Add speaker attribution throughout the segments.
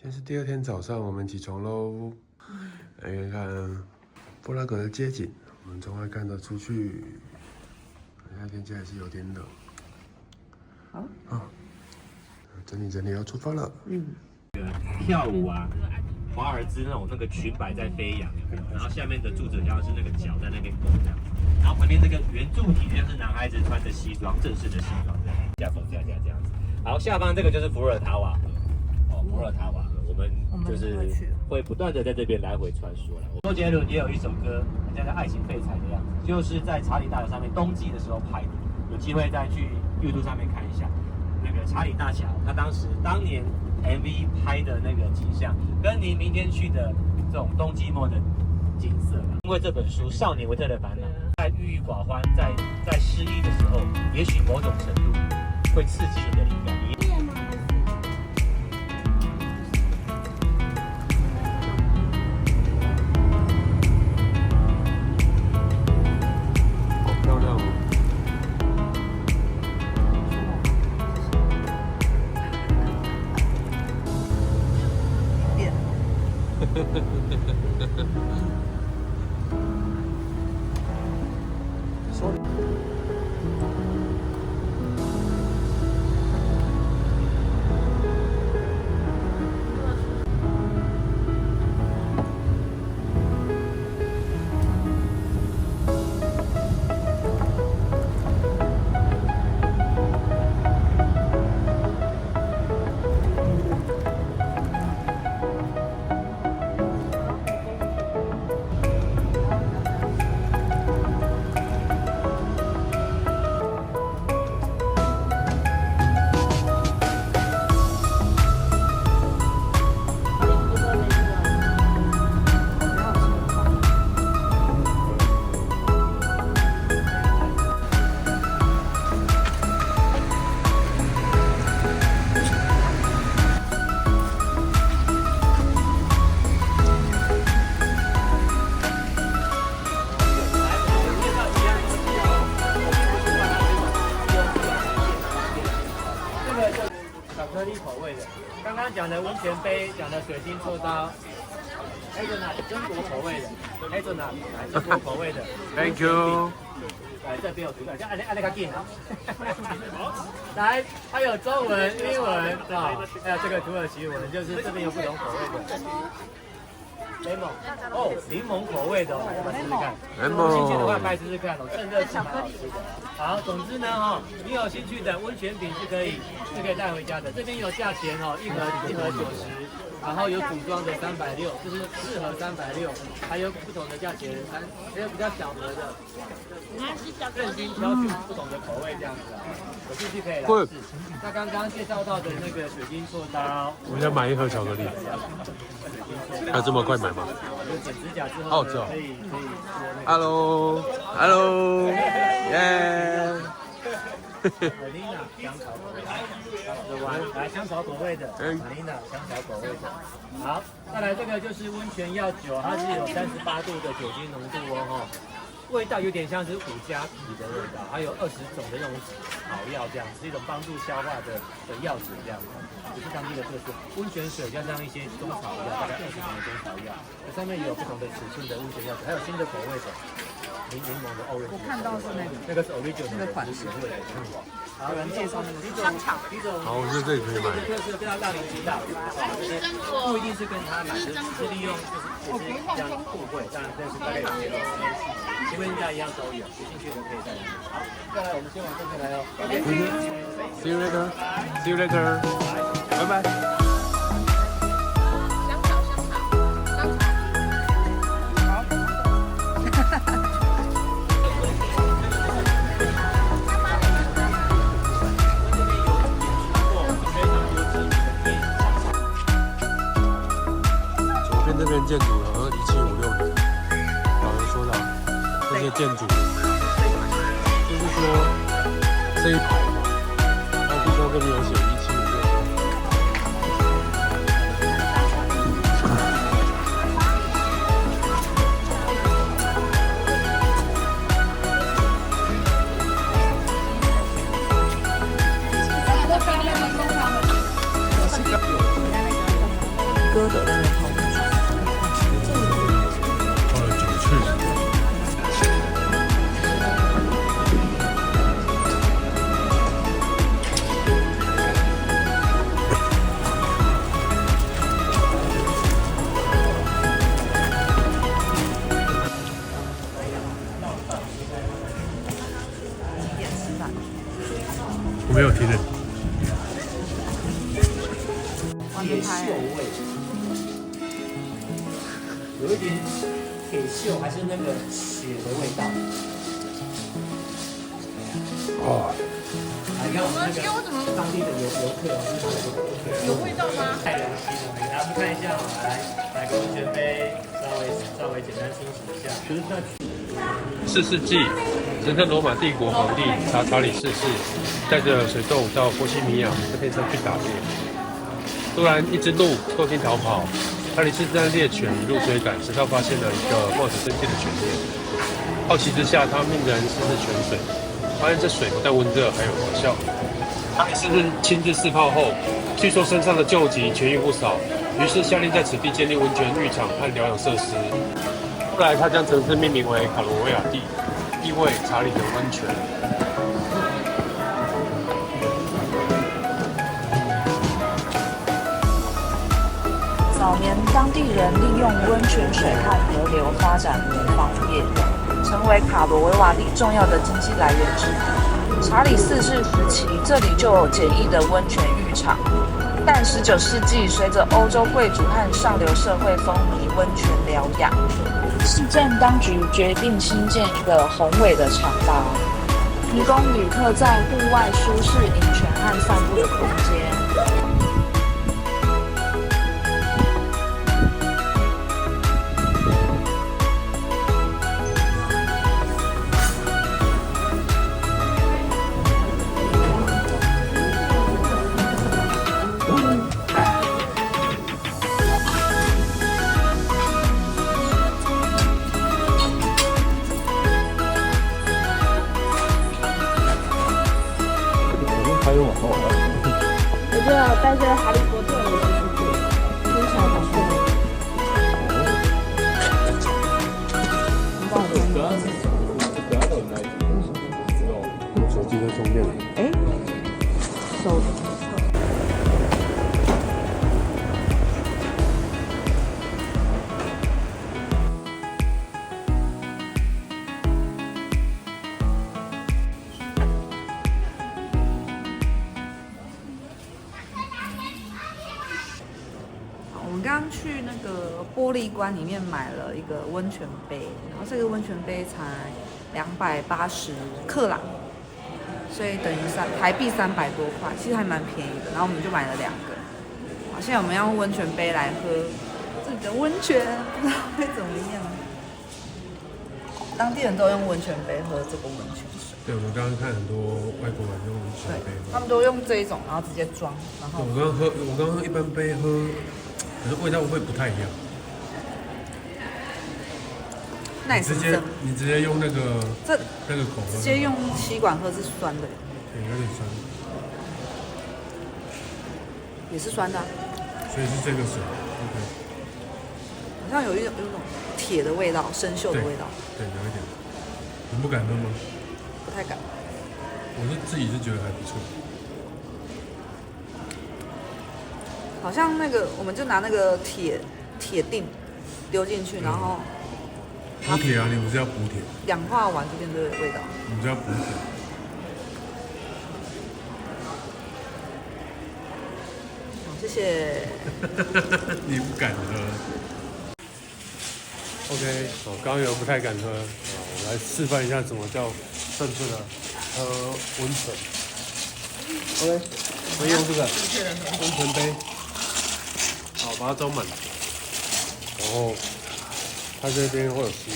Speaker 1: 天是第二天早上，我们起床喽。来看看布拉格的街景，我们从外看得出去。现在天气还是有点冷。好。啊，整理整理，要出发了。
Speaker 2: 跳舞啊，华尔兹那个裙摆在飞扬，然后下面的柱子像是那个脚在那边拱这样，然后旁边这个圆柱体像是男孩子穿的西装，正式的西装这样，架走架这样子。好，下方这个就是伏尔塔瓦河，伏尔塔瓦河，我们就是会不断的在这边来回穿梭了。周杰伦也有一首歌，叫做《爱情废柴的样子》，就是在查理大桥上面冬季的时候拍的，有机会再去 YouTube 上面看一下。那个查理大桥，他当年 MV 拍的那个景象，跟您明天去的这种冬季末的景色，因为这本书《少年维特的烦恼》，在郁郁寡欢，在失意的时候，也许某种程度会刺激你的灵感。
Speaker 1: 好漂亮哦！
Speaker 2: 巧克力口味的，刚刚讲的温泉杯，讲的水晶锉刀，还有呢榛果口味的，还有呢榛果口味的。
Speaker 1: Thank you。
Speaker 2: 来这边有图片，叫按那个键啊。来，还有中文、英文啊，还有这个土耳其文，就是这边有不同口味的。lemon 哦，柠檬口味的，我们试试看。有兴趣的话，可以试试看哦，趁热吃蛮好吃的。好，总之呢，你有兴趣的温泉饼是可以带回家的。这边有价钱哦，一盒90，然后有组装的360，就是4盒360，还有不同的价钱，还有比较小盒的，任君挑选不同的口味这样子啊。有兴趣可以来试。那刚刚介绍到的那个水晶锉刀，
Speaker 1: 我们要买一盒巧克力。要这么快买吗？
Speaker 2: 有剪指甲之后可以做那个。
Speaker 1: Hello，耶！
Speaker 2: 玛丽娜香草口味的，来香草口味的，玛丽娜香草口味的。好，再来这个就是温泉药酒，它是有38度的酒精浓度哦，味道有点像是5+皮的味道，还有20种的那种草药这样，是一种帮助消化的药水这样子，也是当地的特色。温泉水加上一些中草药，大概20种的中草药，这上面也有不同的尺寸的温泉药水，还有新的口味的。柠檬的 orange， 我看到是那个是 original 那个款式，好，有人介绍那个香肠，
Speaker 1: 好，我觉得这里可以买。
Speaker 2: 特色非常让您知道，不一定是跟他买的，是利用就是这样互惠，当然这是大概有些因为大家一样都有，有兴趣的可以再来。好，再来我们先往这边来哦。
Speaker 1: See you later. See you later. 拜拜。这边建筑好像1756年，导游说的这些建筑，就是说这一排嘛，然后地上这边有写1756年。
Speaker 3: 歌的那个泡温泉。
Speaker 1: 泡了9次。我没有听的。
Speaker 2: 铁锈味，有一点铁锈，还是那个血的味道。
Speaker 1: 哦，
Speaker 2: 你看我们那个当地的游客，
Speaker 4: 有味道吗？
Speaker 2: 太良心了，给大家看一下，来个温泉杯，稍微简单清洗一下。就是那
Speaker 1: 4世纪，神圣罗马帝国皇帝查理4世带着水洞到波西米亚这片山去打猎，突然一只鹿偷听逃跑，查理4世让猎犬一路追赶，直到发现了一个冒着生气的犬猎。好奇之下，他命人试试泉水，发现这水不但温热，还有疗效。查理4世亲自试泡后，据说身上的旧疾痊愈不少，于是下令在此地建立温泉浴场和疗养设施。后来，他将城市命名为卡罗维亚蒂，意味查理的温泉。
Speaker 3: 早年当地人利用温泉水和河流发展农房业，成为卡罗维瓦蒂重要的经济来源之一。查理4世时期，这里就有简易的温泉浴场，但19世纪随着欧洲贵族和上流社会风靡温泉疗养，市政当局决定新建一个宏伟的长廊，提供旅客在户外舒适饮泉和散步的空间。
Speaker 4: 我就带着哈利波特的世界，非常好看。
Speaker 1: 手机在充电。
Speaker 4: 哎，手
Speaker 3: 我们刚刚去那个玻璃馆里面买了一个温泉杯，然后这个温泉杯才280克朗，所以等于台币300多块，其实还蛮便宜的。然后我们就买了2个。好，现在我们要用温泉杯来喝这个温泉，不知道会怎么样。当地人都用温泉杯喝这个温泉水。
Speaker 1: 对，我们刚刚看很多外国人用温泉杯喝，
Speaker 3: 他们都用这一种，然后直接装，然后
Speaker 1: 我刚刚一般杯喝，可是味道会不太一样。
Speaker 3: 那也是
Speaker 1: 你直接用那个口喝，
Speaker 3: 直接用吸管喝是酸的，
Speaker 1: 对，有点酸，
Speaker 3: 也是酸的、啊。
Speaker 1: 所以是这个水 ，OK。
Speaker 3: 好像有一种铁的味道，生锈的味道。
Speaker 1: 对，有一点。你不敢喝吗？
Speaker 3: 不太敢。
Speaker 1: 我是自己是觉得还不错。
Speaker 3: 好像那个，我们就拿那个铁锭丢进去，然后
Speaker 1: 补铁啊，你不是要补铁？
Speaker 3: 氧化完就变这个味道。
Speaker 1: 你就要补铁。
Speaker 3: 好，谢谢。
Speaker 1: 你不敢喝。OK， 刚刚有人不太敢喝，我来示范一下什么叫正确的喝温泉。OK， 我用这个温泉杯，好，把它装满，然后它这边会有吸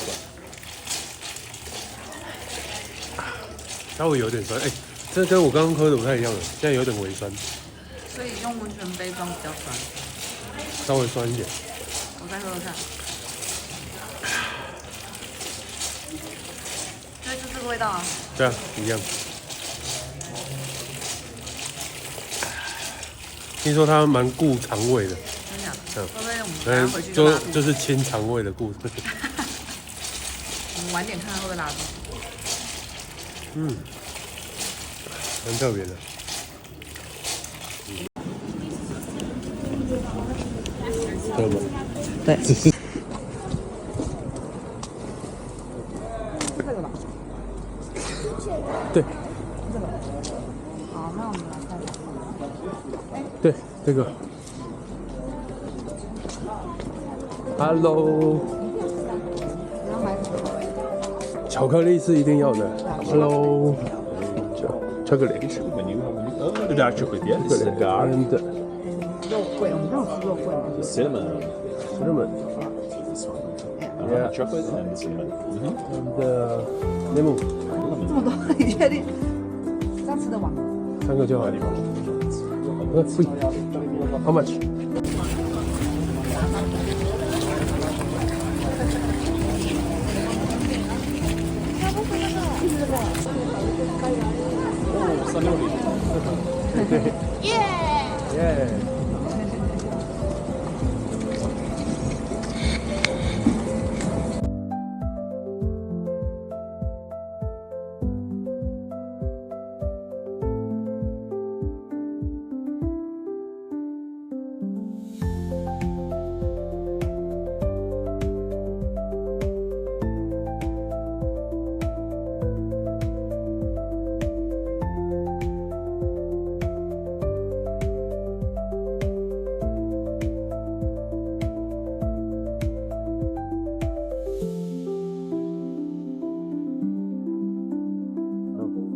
Speaker 1: 管，稍微有点酸，这跟我刚刚喝的不太一样了，现在有点微酸，
Speaker 3: 所以用温泉杯装比较酸，
Speaker 1: 稍微酸一点。
Speaker 3: 我再喝喝看。对，就这个味道啊。
Speaker 1: 对啊，一样。听说它蛮顾肠胃的。
Speaker 3: 真的？会不会我们等下回去就拉肚子？
Speaker 1: 就是清肠胃的故事。
Speaker 3: 我们晚点看会不会拉肚子。
Speaker 1: 蛮特别的。对吗？
Speaker 3: 对。
Speaker 1: 只是
Speaker 3: 这个吧。
Speaker 1: 对
Speaker 3: 这个。好，那我们来看一下。
Speaker 1: 对这个。Hello。
Speaker 3: 你要买什么？
Speaker 1: 巧克力是一定要的。Hello。chocolate。
Speaker 5: Dark chocolate, yeah. This is the dark.
Speaker 1: And
Speaker 3: 肉桂，我们这种吃肉桂吗？
Speaker 5: The cinnamon.
Speaker 1: cinnamon
Speaker 5: This one.
Speaker 1: Yeah.
Speaker 5: Chocolate and cinnamon.
Speaker 1: and lemon，
Speaker 3: 这么多，你确定？这样吃得完吗
Speaker 1: 3个就好。free。How much？耶！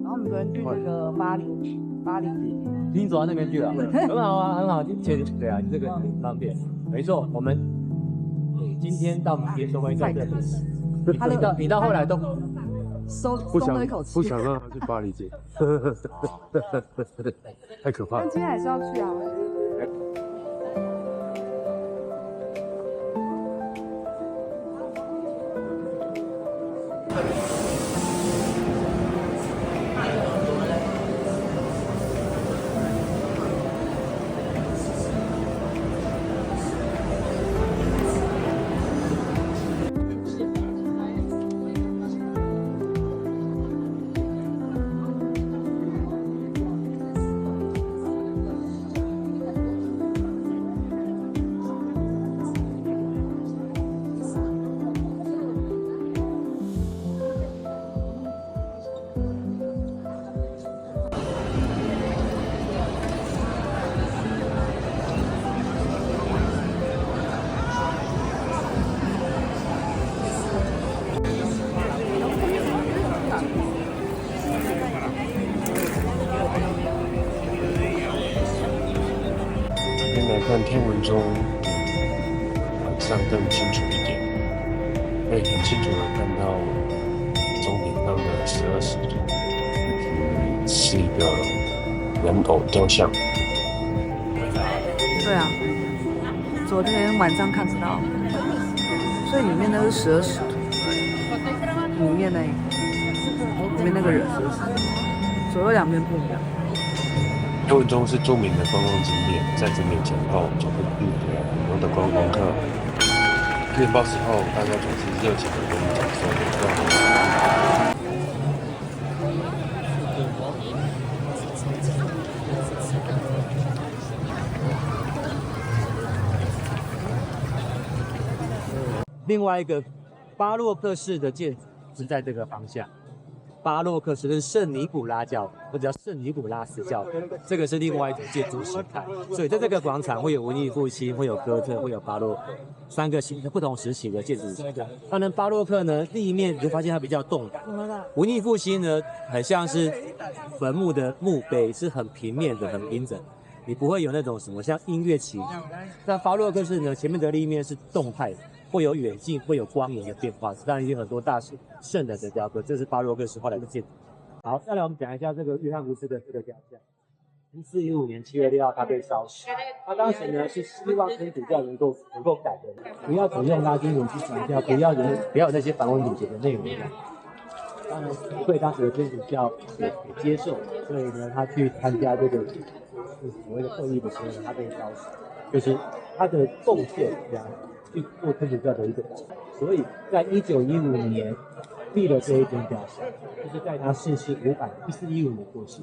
Speaker 3: 然后我们昨天去那个巴黎
Speaker 6: 已经走到那边去了，很好啊，很好。对啊，这个很方便。没错，我们今天到明天都会在这里。你到后来都
Speaker 1: 不想
Speaker 3: 松了一口气。
Speaker 1: 不想让他去巴黎街，太可怕了
Speaker 3: 但。今天还是要去啊。
Speaker 1: 先来看天文钟，晚上更清楚一点，可以很清楚的看到钟点上的12时，是一个人偶雕像。
Speaker 3: 对啊，昨天晚上看得到，所以里面那是12时图，里面那个人，左右两边不一样。
Speaker 1: 天文钟是著名的观光景点，在这面前后就会遇到很多的观光客。面包时候，大家总是热情的跟你讲说有多好。
Speaker 6: 另外一个巴洛克式的建筑是在这个方向。巴洛克式是圣尼古拉教，或者叫圣尼古拉斯教，这个是另外一种建筑形态。所以在这个广场会有文艺复兴，会有哥特，会有巴洛克3个不同时期的建筑形态。当然，巴洛克呢，地面你会发现它比较动感；文艺复兴呢，很像是坟墓的墓碑，是很平面的、很平整。你不会有那种什么像音乐起伏。但巴洛克式呢，前面的立面是动态的。会有远近，会有光影的变化，当然也有很多大圣人的雕刻，这是巴洛克时后来的建筑。好，再来我们讲一下这个约翰胡斯的这个雕像。1415年7月6号，他被烧死。他当时呢是希望天主教能够改革，不要只用拉丁文去传教，不要有那些繁文缛节的内容。当然，对当时的天主教也接受，所以呢，他去参加这个所谓的会议的时候呢，他被烧死。就是他的贡献这样去做天主教的一个，所以在1915年立了这一间雕像，就是在他逝世1415年过世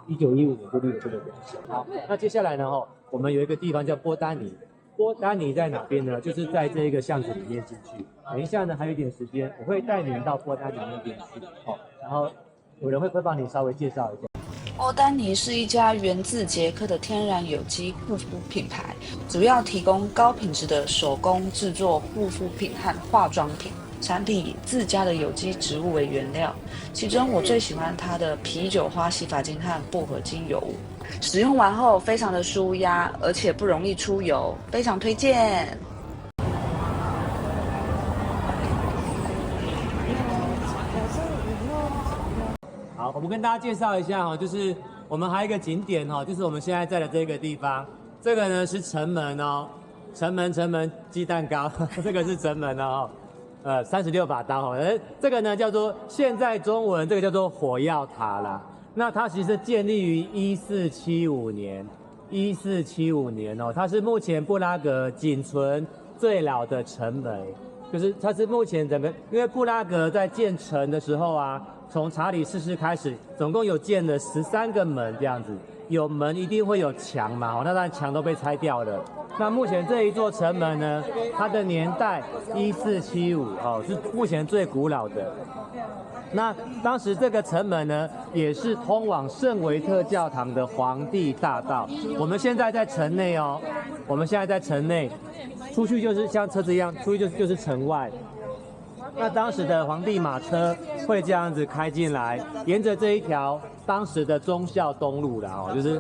Speaker 6: ，1915年就立了这个雕像。好，那接下来呢我们有一个地方叫波丹尼。波丹尼在哪边呢？就是在这一个巷子里面进去。等一下呢，还有一点时间，我会带你们到波丹尼那边去然后有人会帮你稍微介绍一下。
Speaker 3: 波丹尼是一家源自捷克的天然有机护肤品牌，主要提供高品质的手工制作护肤品和化妆品。产品以自家的有机植物为原料，其中我最喜欢它的啤酒花洗发精和薄荷精油，使用完后非常的舒压，而且不容易出油，非常推荐。
Speaker 6: 好，我们跟大家介绍一下就是我们还有一个景点就是我们现在在的这个地方，这个呢是城门城门鸡蛋糕，这个是城门36把刀这个呢叫做现在中文这个叫做火药塔啦。那它其实建立于1475年它是目前布拉格仅存最老的城门，就是它是目前整个，因为布拉格在建城的时候从查理四世开始，总共有建了13个门这样子，有门一定会有墙嘛那当然墙都被拆掉了。那目前这一座城门呢，它的年代1475是目前最古老的。那当时这个城门呢，也是通往圣维特教堂的皇帝大道。我们现在在城内出去就是像车子一样，出去就是城外。那当时的皇帝马车会这样子开进来，沿着这一条当时的忠孝东路啦就是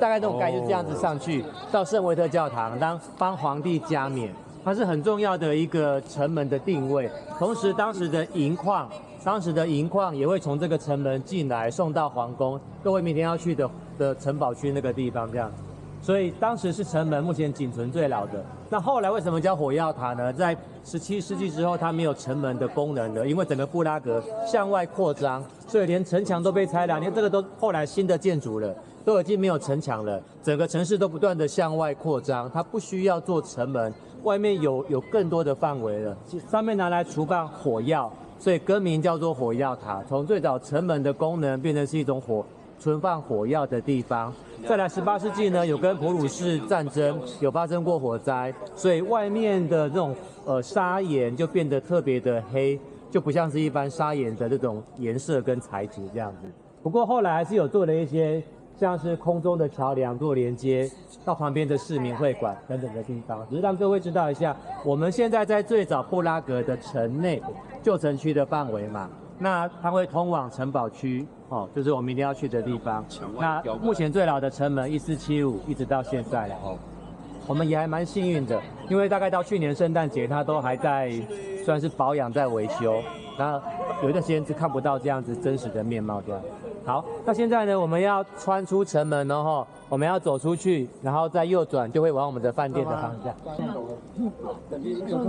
Speaker 6: 大概这种概念，就是这样子上去到圣维特教堂，帮皇帝加冕，它是很重要的一个城门的定位。同时当时的银矿也会从这个城门进来，送到皇宫，各位明天要去的城堡区那个地方这样。所以当时是城门目前仅存最老的。那后来为什么叫火药塔呢？在17世纪之后，它没有城门的功能了，因为整个布拉格向外扩张，所以连城墙都被拆了。连这个都后来新的建筑了，都已经没有城墙了，整个城市都不断的向外扩张，它不需要做城门，外面有更多的范围了，上面拿来储放火药，所以更名叫做火药塔。从最早城门的功能变成是一种存放火药的地方。再来18世纪呢，有跟普鲁士战争有发生过火灾，所以外面的这种砂岩就变得特别的黑，就不像是一般砂岩的这种颜色跟材质这样子。不过后来还是有做了一些像是空中的桥梁做连接到旁边的市民会馆等等的地方，只是让各位知道一下，我们现在在最早布拉格的城内旧城区的范围嘛。那它会通往城堡区就是我们明天要去的地方。那目前最老的城门1475一直到现在我们也还蛮幸运的，因为大概到去年圣诞节它都还在算是保养在维修，那有一段时间是看不到这样子真实的面貌这样。好，那现在呢我们要穿出城门我们要走出去，然后再右转就会往我们的饭店的方向。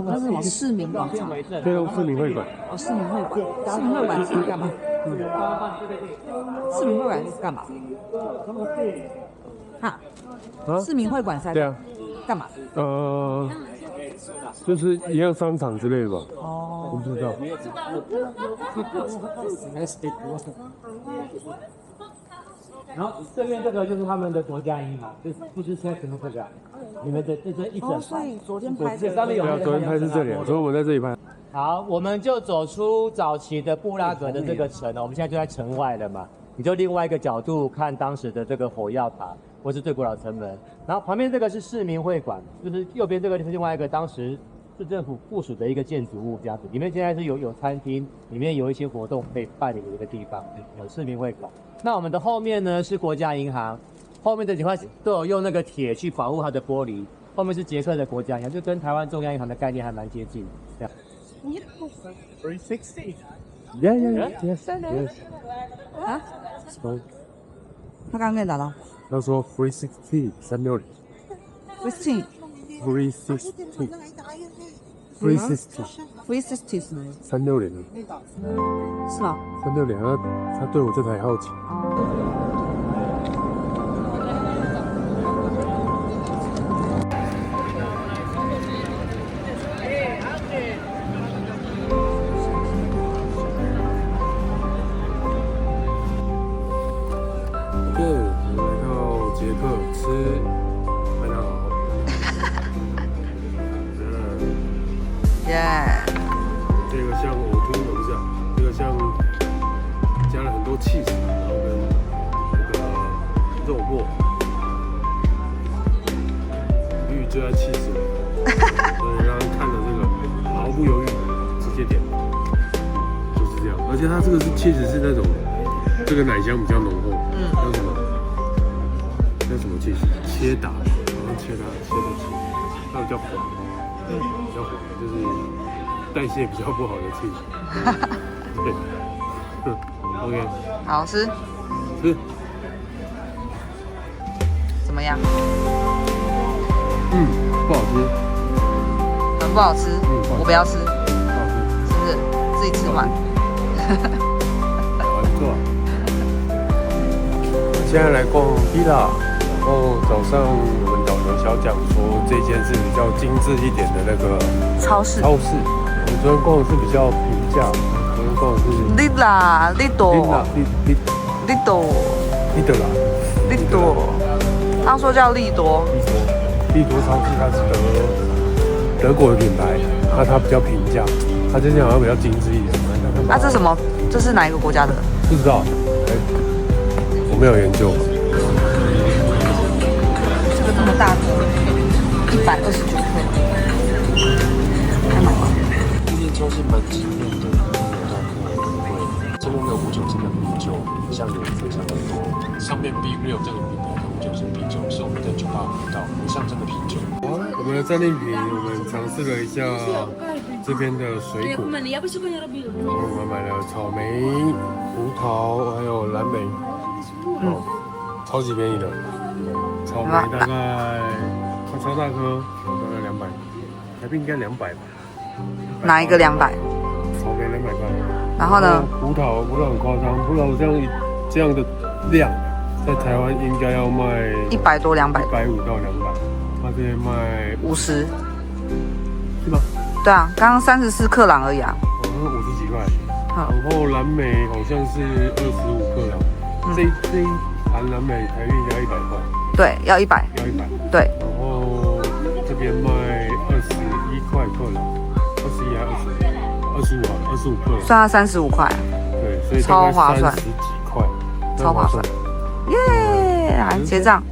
Speaker 3: 它是什么市民广场？
Speaker 1: 对，市民会馆。
Speaker 3: 市民会馆是干嘛？市民会馆是干嘛？市民会馆是
Speaker 1: 对啊，
Speaker 3: 干嘛？
Speaker 1: 就是一样商场之类的吧。我不知道。
Speaker 6: 然后这边这个就是他们的国家银行，就是不是说什么会馆，你们的这一整排。
Speaker 3: 所以昨天拍的。
Speaker 6: 上面有。
Speaker 1: 对啊，昨天拍是这里，所以我们在这里拍。
Speaker 6: 好，我们就走出早期的布拉格的这个城我们现在就在城外了嘛。你就另外一个角度看当时的这个火药塔，或是最古老城门。然后旁边这个是市民会馆，就是右边这个是另外一个当时市政府附属的一个建筑物，这样子。里面现在是有餐厅，里面有一些活动可以办理的一个地方，有市民会馆。那我们的后面呢是国家银行，后面的几块都有用那个铁去保护它的玻璃。后面是捷克的国家银行，就跟台湾中央银行的概念还蛮接近的。这样。360。Yes.
Speaker 3: 啊？他刚刚跟你打到？
Speaker 1: 他说 360 360。
Speaker 3: 360。360是吗
Speaker 1: 360。
Speaker 3: 是吗
Speaker 1: ？360，他对我这台好奇。像呕吐，不是啊，这个像加了很多气势，然后跟那个肉末，鱼最爱气势了，所以让人看了这个毫不犹豫直接点，就是这样。而且它这个是气势是那种，这个奶香比较浓厚，叫什么？叫什么气势？切达，然后切的气，它比较滑，比较滑，就是代谢比较不好的气势。对，OK，
Speaker 3: 好吃，
Speaker 1: 吃。
Speaker 3: 怎么样？
Speaker 1: 不好吃，
Speaker 3: 很不好吃，我不要吃，
Speaker 1: 不好吃，
Speaker 3: 是不是？自己吃完。
Speaker 1: 好，你做。现在来逛 Villa， 然后早上我们导游小蒋说这间是比较精致一点的那个
Speaker 3: 超市。
Speaker 1: 我们昨天逛的是比较平价，昨天逛的是
Speaker 3: 利啦，利多，利多，
Speaker 1: 利德啦，
Speaker 3: 利多。他说叫利多。
Speaker 1: 利多超市它是德国的品牌，那它比较平价，它这间好像比较精致一点。
Speaker 3: 啊，这什么？这是哪一个国家的？
Speaker 1: 不知道，我没有研究。
Speaker 3: 这个这么大的，129克，还蛮贵。
Speaker 5: 这间超市蛮经验的，这边的无酒精的啤酒像有非常的多，上面 Be Real 这个品牌的无酒精啤酒是我们在酒吧喝到象征的啤酒。
Speaker 1: 好，我们的战利品，我们尝试了一下这边的水果，我们买了草莓、葡萄还有蓝莓，超级便宜的，草莓大概它超大颗，大概200，台币应该200吧。
Speaker 3: 哪一个200？
Speaker 1: 草莓200块。
Speaker 3: 然后呢？
Speaker 1: 葡萄很夸张，葡萄这样的量，在台湾应该要卖
Speaker 3: 100多200，150
Speaker 1: 到200，它这边卖
Speaker 3: 50，
Speaker 1: 是吗？
Speaker 3: 对啊，刚刚34克朗而已啊。
Speaker 1: 好像50几块。
Speaker 3: 好，
Speaker 1: 然后蓝莓好像是25克朗，这一盘蓝莓台币要100块。
Speaker 3: 对，要100。
Speaker 1: 要100。
Speaker 3: 对。
Speaker 1: 然后这边卖21块克朗，21还25克朗。
Speaker 3: 算它35块。
Speaker 1: 对，所以
Speaker 3: 超划算
Speaker 1: 30几块，
Speaker 3: 超划算。耶！来结账。